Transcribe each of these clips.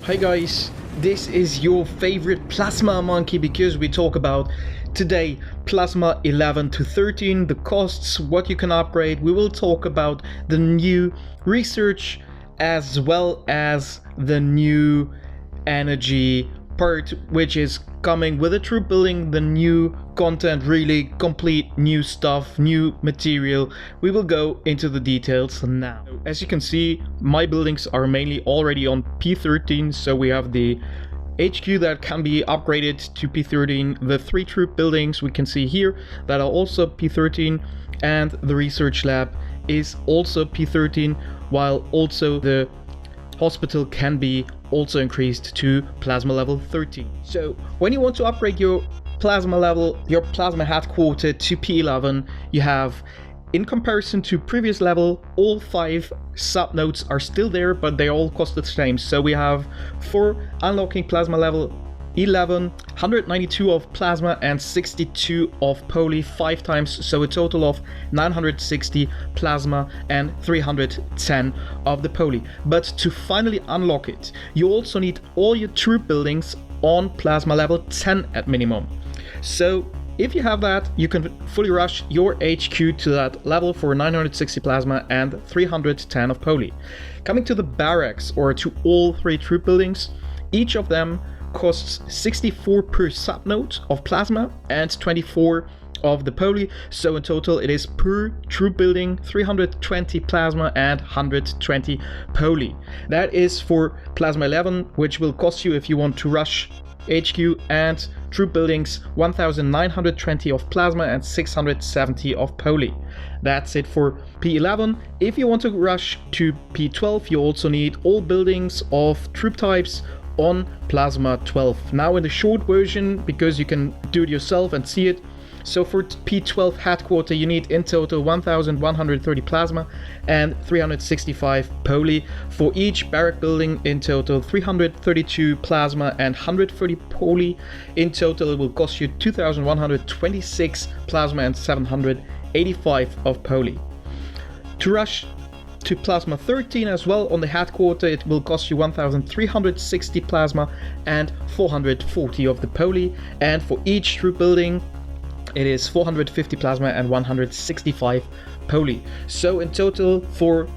Hi guys, this is your favorite plasma monkey because we talk about today plasma 11 to 13, the costs, what you can upgrade. We will talk about the new research as well as the new energy part, which is coming with the troop building, the new content, really complete new stuff, new material. We will go into the details now. As you can see, my buildings are mainly already on P13, so we have the HQ that can be upgraded to P13, the 3 troop buildings we can see here that are also P13, and the research lab is also P13, while also the hospital can be also increased to plasma level 13. So when you want to upgrade your plasma level, your plasma headquarter to P11, you have, in comparison to previous level, all 5 subnodes are still there, but they all cost the same. So we have for unlocking plasma level 11, 192 of plasma and 62 of poly 5 times, so a total of 960 plasma and 310 of the poly. But to finally unlock it, you also need all your troop buildings on plasma level 10 at minimum. So if you have that, you can fully rush your HQ to that level for 960 plasma and 310 of poly. Coming to the barracks, or to all 3 troop buildings, each of them costs 64 per subnode of plasma and 24 of the poly, so in total it is per troop building 320 plasma and 120 poly. That is for plasma 11, which will cost you, if you want to rush HQ and troop buildings, 1920 of plasma and 670 of poly. That's it for P11. If you want to rush to P12, you also need all buildings of troop types on plasma 12. Now in the short version, because you can do it yourself and see it, so for P12 headquarter you need in total 1130 plasma and 365 poly. For each barrack building in total 332 plasma and 130 poly. In total it will cost you 2126 plasma and 785 of poly. To rush to plasma 13 as well on the headquarter, it will cost you 1360 plasma and 440 of the poly, and for each troop building it is 450 plasma and 165 poly. So in total from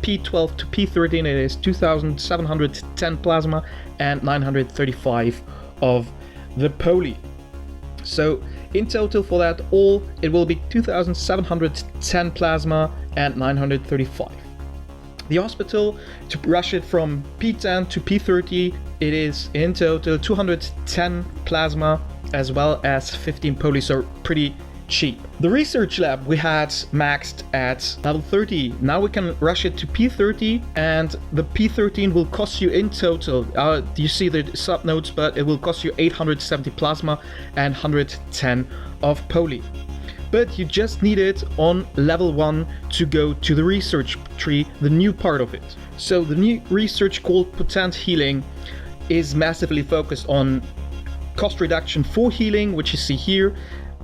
P12 to P13 it is 2710 plasma and 935 of the poly. So in total for that all, it will be 2710 plasma and 935. The hospital, to rush it from P10 to P30, it is in total 210 plasma as well as 15 poly, so pretty cheap. The research lab we had maxed at level 30. Now we can rush it to P30, and the P13 will cost you in total, you see the subnodes, but it will cost you 870 plasma and 110 of poly. But you just need it on level 1 to go to the research tree, the new part of it. So the new research called Potent Healing is massively focused on cost reduction for healing, which you see here,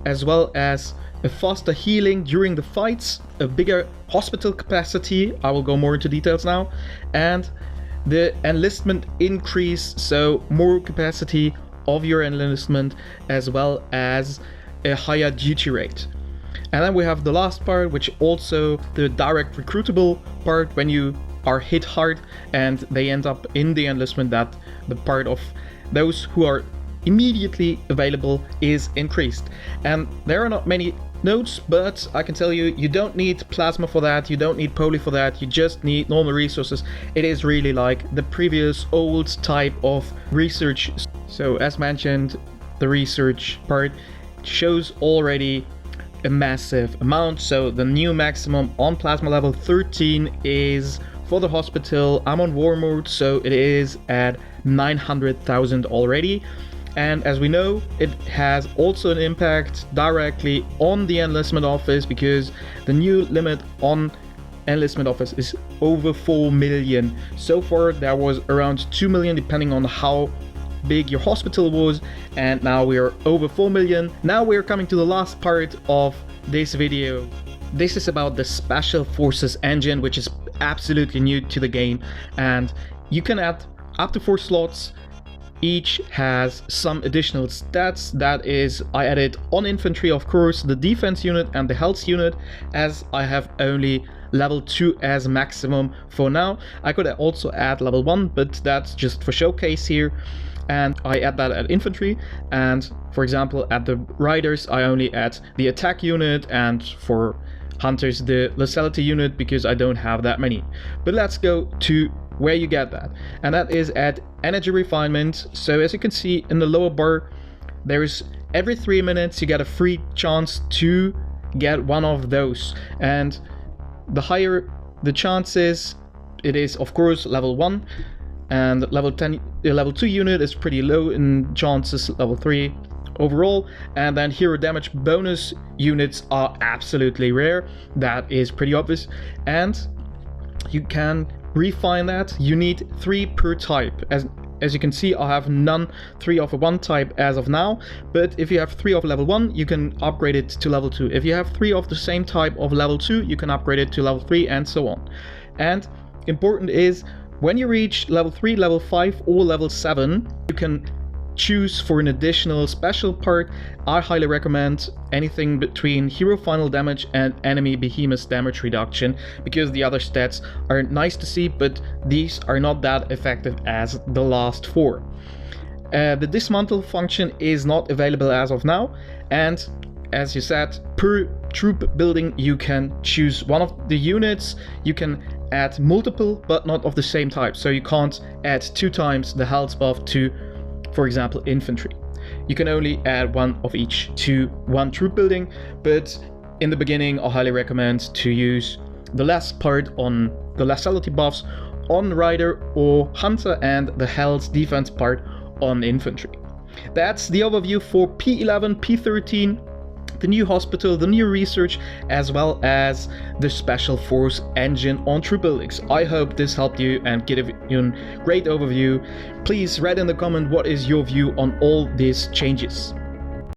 as well as a faster healing during the fights, a bigger hospital capacity, I will go more into details now, and the enlistment increase, so more capacity of your enlistment, as well as a higher duty rate. And then we have the last part, which also the direct recruitable part, when you are hit hard and they end up in the enlistment, that the part of those who are immediately available is increased. And there are not many nodes, but I can tell you, you don't need plasma for that, you don't need poly for that, you just need normal resources. It is really like the previous old type of research. So as mentioned, the research part shows already a massive amount. So the new maximum on plasma level 13 is for the hospital. I'm on war mode, so it is at 900,000 already. And as we know, it has also an impact directly on the enlistment office, because the new limit on enlistment office is over 4 million. So far there was around 2 million depending on how big your hospital was, and now we are over 4 million. Now we are coming to the last part of this video. This is about the Special Forces engine, which is absolutely new to the game, and you can add up to 4 slots. Each has some additional stats. That is, I added on infantry, of course, the defense unit and the health unit, as I have only level 2 as maximum for now. I could also add level 1, but that's just for showcase here. And I add that at infantry, and for example at the riders I only add the attack unit, and for hunters the lethality unit, because I don't have that many. But let's go to where you get that, and that is at energy refinement. So as you can see in the lower bar, there's every 3 minutes you get a free chance to get one of those, and the higher the chances, it is of course level 1, and level 2 unit is pretty low in chances, level 3 overall, and then hero damage bonus units are absolutely rare. That is pretty obvious, and you can refine that. You need 3 per type. As you can see, I have none 3 of one type as of now, but if you have 3 of level 1, you can upgrade it to level 2. If you have 3 of the same type of level 2, you can upgrade it to level 3, and so on. And important is, when you reach level 3, level 5 or level 7, you can choose for an additional special part. I highly recommend anything between hero final damage and enemy behemoth damage reduction, because the other stats are nice to see, but these are not that effective as the last 4. The dismantle function is not available as of now, and as you said, per troop building you can choose one of the units. You can add multiple, but not of the same type, so you can't add 2 times the health buff to, for example, infantry. You can only add 1 of each to one troop building, but in the beginning I highly recommend to use the last part on the lethality buffs on rider or hunter, and the health defense part on infantry. That's the overview for P11, P13, the new hospital, the new research, as well as the special force engine on troop buildings. I hope this helped you and gave you a great overview. Please write in the comment what is your view on all these changes.